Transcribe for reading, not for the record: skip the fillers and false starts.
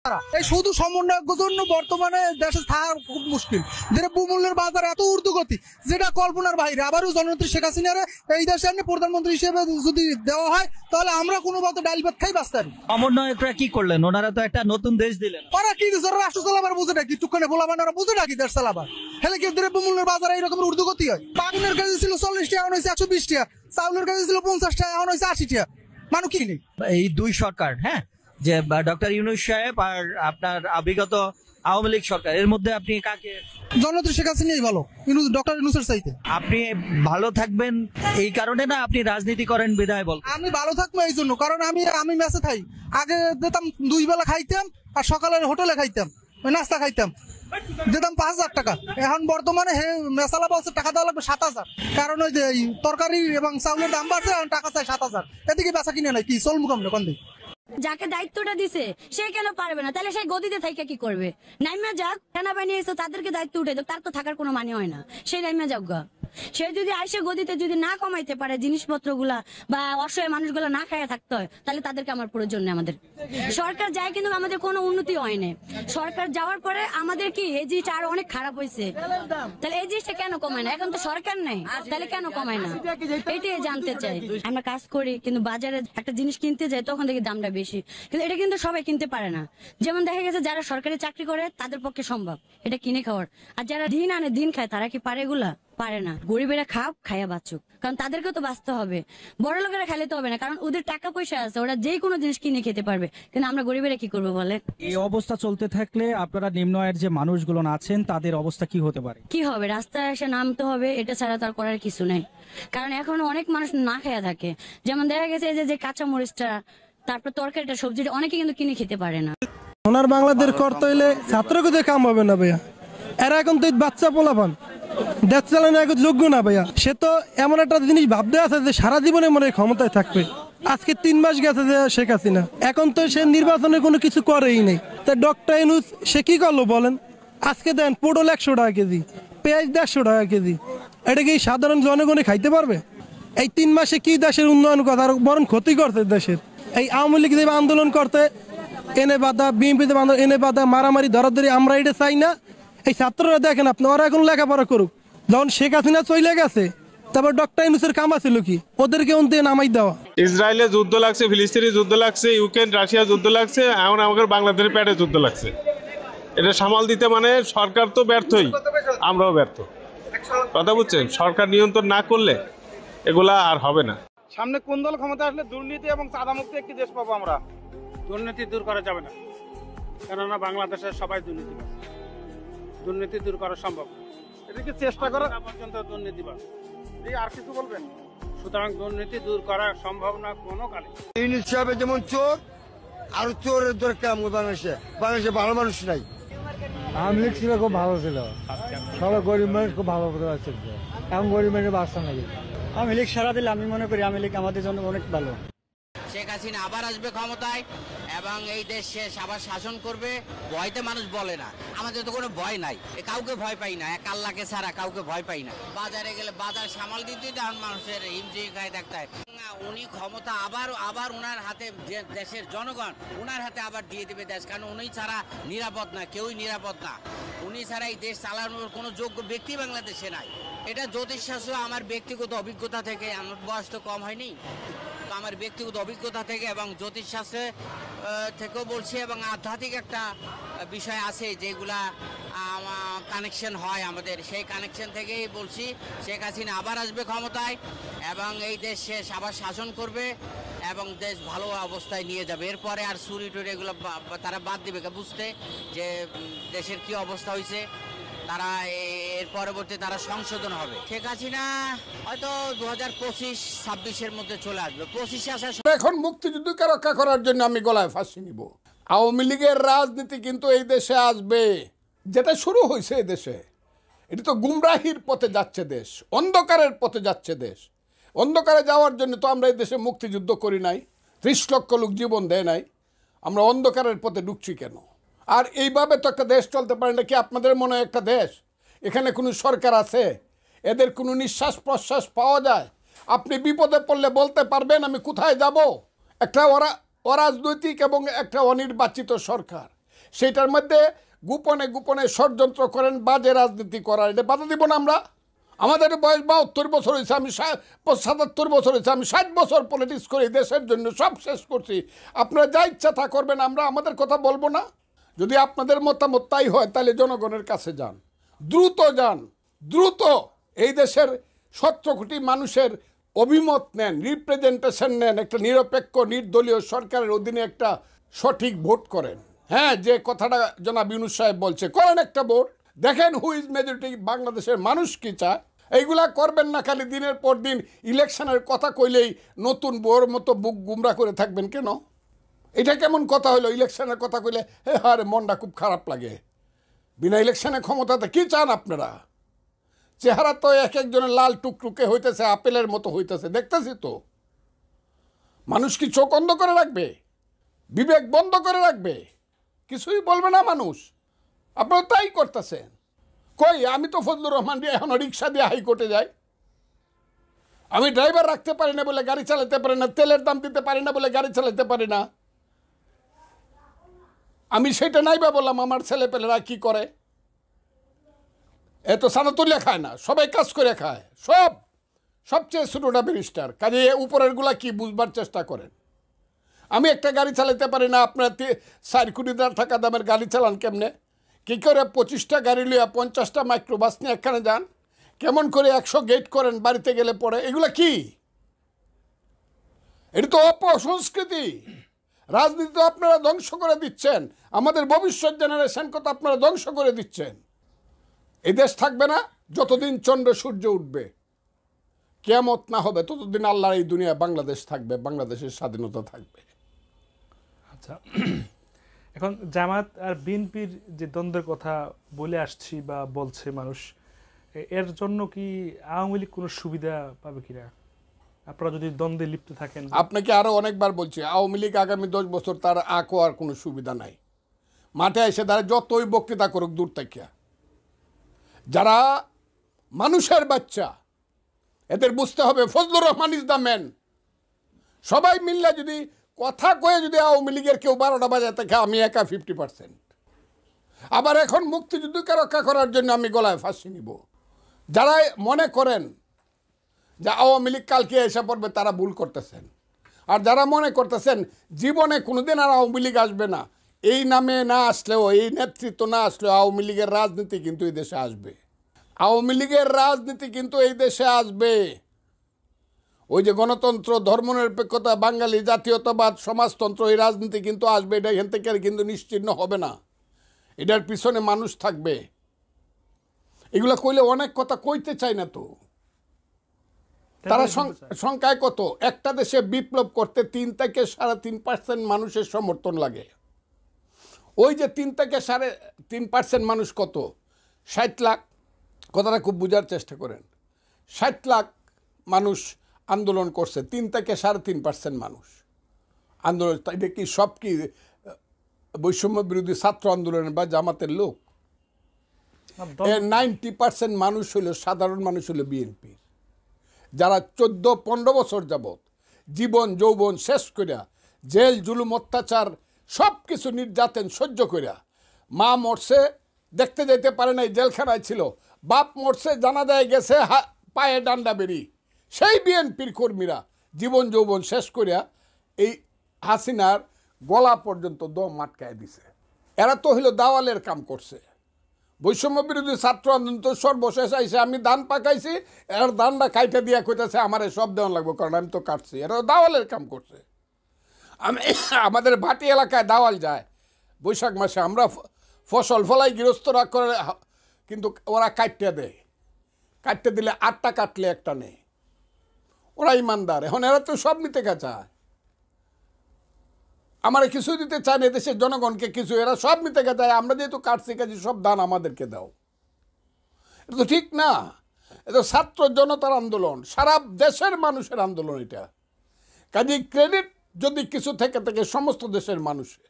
এই শুধু সমন্বয়ের জন্য বর্তমানে দেশে থাকা খুব মুশকিল। দ্রব্যমূল্যের বাজার এত ঊর্ধ্বগতি যেটা কল্পনার বাইরে। আবারও জননেত্রী শেখ হাসিনার এই দেশে প্রধানমন্ত্রী হিসেবে যদি দেওয়া হয় তাহলে আমরা কোনো মতো ডাল ভাত খাই বাঁচতে পারি। সমন্বয়করা কি করলেন? ওনারা তো একটা নতুন দেশ দিলেন। ওরা কি দিচ্ছে? রাষ্ট্র চালাবার বুঝে নাকি? টুকখানে বলাবান ওরা বুঝে নাকি দেশ চালাবার? হেলে কি দ্রব্যমূল্যের বাজার এইরকম ঊর্ধ্বগতি হয়? বাগুনের কেজি ছিল 40 টাকা, এখন হয়েছে 120 টাকা। চাউলের কেজি ছিল 50 টাকা, এখন হয়েছে 80 টাকা। মানুষ কি নেই? এই দুই সরকার, হ্যাঁ, যে ডক্টর ইউনূস সাহেব আর আপনার বিগত আওয়ামী লীগ সরকার, এর মধ্যে আপনি কাকে? জননেত্রী শেখ হাসিনাই ভালো, ডক্টর ইউনূসের চাইতে। আপনি ভালো থাকবেন এই কারণে না আপনি রাজনীতি করেন বিধায় বল? আমি ভালো থাকবো এই জন্য, কারণ আমি মেসে খাই। আগে দিতাম 2 বেলা খাইতাম, আর সকালের হোটেলে খাইতাম, নাস্তা খাইতাম, দিতাম 5000 টাকা। এখন বর্তমানে মেসালা বলছে টাকা দেওয়া লাগবে 7000, কারণ ওই যে তরকারি এবং চাউলের দাম বাড়ছে, এখন টাকা চাই 7000। এদিকে বেচা কিনে নাই, কি চলবো কেমন কোন দিন? যাকে দায়িত্বটা দিছে সে কেন পারবে না? তাহলে সেই গদিতে থাইকা কি করবে? নাইমা যাক, সেনাবাহিনী এসে তাদেরকে দায়িত্ব উঠে দেব, তার তো থাকার কোনো মানে হয় না। সেই নাইমা যাক গা। সে যদি আইসে গদিতে যদি না কমাইতে পারে জিনিসপত্র গুলা বা অসহায় মানুষগুলা না খাইয়া থাকতে হয়, তাহলে তাদেরকে আমার প্রয়োজন নেই। আমাদের সরকার যায় কিন্তু আমাদের কোনো উন্নতি হয় না। সরকার যাওয়ার পরে আমাদের কি এই জিনিসটা আরো অনেক খারাপ হয়েছে। তাহলে এই জিনিসটা কেন কমায় না? এখন তো সরকার নেই, তাহলে কেন কমায় না? এটাই জানতে চাই। আমরা কাজ করি কিন্তু বাজারে একটা জিনিস কিনতে যাই তখন দেখি দামটা বেশি, কিন্তু এটা কিন্তু সবাই কিনতে পারে না। যেমন দেখা গেছে যারা সরকারি চাকরি করে তাদের পক্ষে সম্ভব এটা কিনে খাওয়ার, আর যারা দিন আনে দিন খায় তারা কি পারে? এগুলা পারে না। গরিবেরা খাইয়া বাঁচুক, কারণ তাদেরকে তো বাঁচতে হবে। বড় লোকেরা খাইলে তো হবে না, কারণ ওদের টাকা পয়সা আছে, ওরা যে কোনো জিনিস কিনে খেতে পারবে, কিন্তু আমরা গরিবেরা কি করবো বলে? এই অবস্থা চলতে থাকলে আপনারা নিম্ন আয়ের যে মানুষগুলো আছেন তাদের অবস্থা কি হতে পারে? কি হবে? রাস্তায় এসে নামতে হবে, এটা ছাড়া তার করার কিছু নেই। কারণ এখন অনেক মানুষ না খাইয়া থাকে। যেমন দেখা গেছে যে কাঁচা মরিচটা, তারপর তরকারিটা, সবজিটা অনেকে কিন্তু কিনে খেতে পারে না। ওনার বাংলাদেশ করতে হইলে ছাত্রকে দিয়ে কাম হবে না ভাইয়া। এরা এখন তো বাচ্চা পোলাপান, দেশ চালানো এখন যোগ্য না ভাইয়া। সে তো এমন একটা জিনিস ভাবতে আছে যে সারা জীবনে মনে ক্ষমতায় থাকবে। আজকে 3 মাস গেছে যে শেখ হাসিনা, এখন তো সে নির্বাচনে কোনো কিছু করেই নেই। তা ডক্টর ইউনূস সে কি করলো বলেন? আজকে দেন পটল 100 টাকা কেজি, পেঁয়াজ 150 টাকা কেজি। এটা কি সাধারণ জনগণে খাইতে পারবে? এই 3 মাসে কি দেশের উন্নয়ন কথা, বরং ক্ষতি করছে দেশের। এই আওয়ামী লীগ যে আন্দোলন করতে এনে বাধা, বিএনপি এনে বাধা, মারামারি ধরাধরি, আমরা এটা চাই না। এই ছাত্ররা দেখেন আপনি, ওরা এখন লেখাপড়া করুক। যখন শেখ হাসিনা চলে গেছে তারপর ডক্টর ইউনূসের কাম আছিল কি? ওদেরকে অন্তে নামাই দেওয়া। ইসরায়েলে যুদ্ধ লাগছে, ফিলিস্তিনে যুদ্ধ লাগছে, ইউক্রেন রাশিয়া যুদ্ধ লাগছে, এখন আমাদের বাংলাদেশের পেটে যুদ্ধ লাগছে। এটা সামাল দিতে মানে সরকার তো ব্যর্থই, আমরাও ব্যর্থ। কথা বুঝছেন? সরকার নিয়ন্ত্রণ না করলে এগুলা আর হবে না। সামনে কোন দল ক্ষমতা আসলে দুর্নীতি এবং চাঁদামুক্ত একটি দেশ পাবো আমরা। দুর্নীতি দূর করা যাবে না, কেননা বাংলাদেশের সবাই দুর্নীতিবাজ। দুর্নীতি দূর করা সম্ভব, এটাকে চেষ্টা করা পর্যন্ত দুর্নীতিবাজ। আর কিছু বলবেন? সুতরাং দুর্নীতি দূর করা সম্ভব না কোনো কালে। ইউনূস সাহেব যেমন চোর, আর চোরের দরকার বাংলাদেশে ভালো মানুষ নাই। আওয়ামী লীগ ছিল খুব ভালো ছিল, সবাই গরিব মানুষ খুব ভালো আছে। এখন গরিব মানুষের বাঁচতে নাকি আওয়ামী লীগ সারা দিলে আমি মনে করি আওয়ামী লীগ আমাদের জন্য অনেক ভালো। শেখ হাসিনা আবার আসবে ক্ষমতায় এবং এই দেশ সে আবার শাসন করবে। ভয়তে মানুষ বলে না, আমাদের তো কোনো ভয় নাই, কাউকে ভয় পাই না, এক আল্লাহকে ছাড়া কাউকে ভয় পাই না। বাজারে গেলে বাজার সামাল দিতে তখন মানুষের হিমজিম খায় থাকতে হয়। উনি ক্ষমতা আবার উনার হাতে, দেশের জনগণ উনার হাতে আবার দিয়ে দেবে দেশ, কারণ উনি ছাড়া নিরাপদ না, কেউই নিরাপদ না। উনি ছাড়া এই দেশ চালানোর কোনো যোগ্য ব্যক্তি বাংলাদেশে নাই। এটা জ্যোতিষশাস্ত্র আমার ব্যক্তিগত অভিজ্ঞতা থেকে, আমার বয়স তো কম হয়নি, তো আমার ব্যক্তিগত অভিজ্ঞতা থেকে এবং জ্যোতিষশাস্ত্রে থেকেও বলছি, এবং আধ্যাত্মিক একটা বিষয় আছে যেগুলা কানেকশন হয় আমাদের, সেই কানেকশন থেকেই বলছি শেখ হাসিনা আবার আসবে ক্ষমতায় এবং এই দেশ সে আবার শাসন করবে এবং দেশ ভালো অবস্থায় নিয়ে যাবে। এরপরে আর চুরি টুরি এগুলো তারা বাদ দিবে, বুঝতে যে দেশের কি অবস্থা হয়েছে, তারা এর পরবর্তী তারা সংশোধন হবে। শেখ হাসিনা হয়তো 2025-26-এর মধ্যে চলে আসবে। 25 আসার এখন মুক্তিযুদ্ধকে রক্ষা করার জন্য আমি গলায় ফাঁসি নিব। আওয়ামী লীগের রাজনীতি কিন্তু এই দেশে আসবে, যেটা শুরু হয়েছে এই দেশে, এটা তো গুমরাহির পথে যাচ্ছে দেশ, অন্ধকারের পথে যাচ্ছে দেশ। অন্ধকারে যাওয়ার জন্য তো আমরা এই দেশে মুক্তিযুদ্ধ করি নাই, 30 লক্ষ লোক জীবন দেয় নাই, আমরা অন্ধকারের পথে ঢুকছি কেন? আর এইভাবে তো একটা দেশ চলতে পারে না। কি আপনাদের মনে হয় একটা দেশ, এখানে কোনো সরকার আছে, এদের কোনো নিঃশ্বাস প্রশ্বাস পাওয়া যায়? আপনি বিপদে পড়লে বলতে পারবেন আমি কোথায় যাব? একটা অরাজনৈতিক এবং একটা অনির্বাচিত সরকার, সেটার মধ্যে গোপনে গোপনে ষড়যন্ত্র করেন, বাজে রাজনীতি করার, এটা বাধা দিব না আমরা? আমাদের বয়স 72 বছর হয়েছে, আমি 77 বছর হয়েছে, আমি 60 বছর পলিটিক্স করি, দেশের জন্য সব শেষ করছি। আপনারা যা ইচ্ছা তা করবেন, আমরা আমাদের কথা বলবো না? যদি আপনাদের মতামত তাই হয় তাহলে জনগণের কাছে যান, যান দ্রুত এই দেশের 17 কোটি মানুষের অভিমত নেন, রিপ্রেজেন্টেশন নেন, একটা নিরপেক্ষ নির্দলীয় সরকারের অধীনে একটা সঠিক ভোট করেন। হ্যাঁ, যে কথাটা জনাব ইউনূস সাহেব বলছে, করেন একটা ভোট, দেখেন হু ইজ মেজরিটি, বাংলাদেশের মানুষ কি চায়। এইগুলা করবেন না, খালি দিনের পর দিন ইলেকশনের কথা কইলেই নতুন বউর মতো বুক গুমরা করে থাকবেন কেন? এটা কেমন কথা হলো? ইলেকশনের কথা কইলে আরে মনটা খুব খারাপ লাগে। বিনা ইলেকশনে ক্ষমতাতে কি চান আপনারা? চেহারা তো এক একজনের লাল টুকটুকে হইতেছে, আপেলের মতো হইতেছে, দেখতেছি তো। মানুষ কি চোখ অন্ধ করে রাখবে? বিবেক বন্ধ করে রাখবে? কিছুই বলবে না মানুষ? আপনারা তাই করতেছেন। কই, আমি তো ফজলুর রহমান দিয়ে এখনো রিক্সা দিয়ে হাইকোর্টে যাই। আমি ড্রাইভার রাখতে পারি না বলে গাড়ি চালাতে পারি না, তেলের দাম দিতে পারি না বলে গাড়ি চালাতে পারি না। আমি সেটা নাইবা বললাম, আমার ছেলে পেলেরা কি করে? এত সানা তুলে খায় না, সবাই কাজ করে খায়, সবচেয়ে ছোটোটা ব্যারিস্টার। কাজে উপরের গুলা কি বুঝবার চেষ্টা করেন। আমি একটা গাড়ি চালাতে পারি না, আপনার 4 কোটি টাকা দামের গাড়ি চালান কেমনে? কী করে 25টা গাড়ি লইয়া 50টা মাইক্রোবাস নিয়ে এখানে যান? কেমন করে 100 গেট করেন বাড়িতে গেলে পরে? এগুলা কি? এটা তো অপসংস্কৃতি। রাজনীতি তো আপনারা ধ্বংস করে দিচ্ছেন, আমাদের ভবিষ্যৎ জেনারেশনকে তো আপনারা ধ্বংস করে দিচ্ছেন। এই দেশ থাকবে না যতদিন চন্দ্র সূর্য উঠবে, কিয়ামত না হবে ততদিন আল্লাহর এই দুনিয়া বাংলাদেশ থাকবে, বাংলাদেশের স্বাধীনতা থাকবে। আচ্ছা, এখন জামাত আর বিএনপির যে দ্বন্দ্বের কথা বলে আসছি বা বলছে মানুষ, এর জন্য কি আওয়ামী লীগ কোনো সুবিধা পাবে কিনা? আপনারা যদি দ্বন্দ্বে লিপ্ত থাকেন। আপনাকে আরো অনেকবার বলছি, আওয়ামী লীগ আগামী 10 বছর তার আর কোনো সুবিধা নাই। মাঠে এসে তারা যতই বক্তৃতা করুক দূর থেকে। যারা মানুষের বাচ্চা, এদের বুঝতে হবে Fazlur Rahman is the man. সবাই মিললে যদি কথা কয়ে যদি আওয়ামী লীগের কেউ 12টা বাজায় থাকে, আমি একা 50%। আবার এখন মুক্তিযুদ্ধকে রক্ষা করার জন্য আমি গলায় ফাঁসি নিব। যারা মনে করেন যে আওয়ামী লীগ কালকে এসে পড়বে, তারা ভুল করতেছেন। আর যারা মনে করতেছেন জীবনে কোনোদিন আর আওয়ামী লীগ আসবে না, এই নামে না আসলেও, এই নেতৃত্ব না আসলেও আওয়ামী লীগের রাজনীতি কিন্তু এই দেশে আসবে। আওয়ামী লীগের রাজনীতি কিন্তু এই দেশে আসবে। ওই যে গণতন্ত্র, ধর্মনিরপেক্ষতা, বাঙালি জাতীয়তাবাদ, সমাজতন্ত্র, এই রাজনীতি কিন্তু আসবে। এটা এখান থেকে কিন্তু নিশ্চিহ্ন হবে না, এটার পিছনে মানুষ থাকবে। এগুলো কইলে অনেক কথা কইতে চায় না তো। তারা সংখ্যায় কত? একটা দেশে বিপ্লব করতে 3 থেকে 3.5% মানুষের সমর্থন লাগে। ওই যে 3 থেকে 3.5% মানুষ কত? 60 লাখ। কথাটা খুব বোঝার চেষ্টা করেন। 60 লাখ মানুষ আন্দোলন করছে, 3 থেকে 3.5% মানুষ আন্দোলন। এটা কি সব কি বৈষম্য বিরোধী ছাত্র আন্দোলনের বা জামাতের লোক? 90% মানুষ হলো সাধারণ মানুষ, হলো বিএনপির, যারা 14-15 বছর যাবৎ জীবন যৌবন শেষ করিয়া জেল জুলুম অত্যাচার সব কিছু নির্যাতন সহ্য করিয়া, মা মরছে দেখতে যেতে পারে নাই, জেলখানায় ছিল, বাপ মরছে জানাজায় গেছে পায়ে ডান্ডা বেরি, সেই বিএনপির কর্মীরা জীবন যৌবন শেষ করিয়া এই হাসিনার গলা পর্যন্ত দম আটকায় দিছে। এরা তো হইল দাওয়ালের কাম করছে। বৈষম্য বিরোধী ছাত্র আন্দোলন তো সর্বশেষ আইসে, আমি ধান পাকাইছি, এর ধানটা খাইতে দিয়া কইতেছে আমার সব দেওয়ান লাগবে, কারণ আমি তো কাটছি। এরা দাওয়ালের কাম করছে। আমাদের ভাটি এলাকায় দাওয়াল যায় বৈশাখ মাসে, আমরা ফসল ফলাই গৃহস্থরা করে, কিন্তু ওরা কাটতে দেয়। কাটতে দিলে 8টা কাটলে একটা নেই। ওরা ইমানদার। এখন এরা তো সব নিতে চায়, আমার কিছু দিতে চায় না, দেশের জনগণকে কিছু, এরা সব নিতে চায়। আমরা যেহেতু কাটছি কাজে সব দান আমাদেরকে দাও, এটা তো ঠিক না। এটা ছাত্র জনতার আন্দোলন, সারা দেশের মানুষের আন্দোলন এটা। কাজে ক্রেডিট যদি কিছু থেকে থাকে সমস্ত দেশের মানুষের।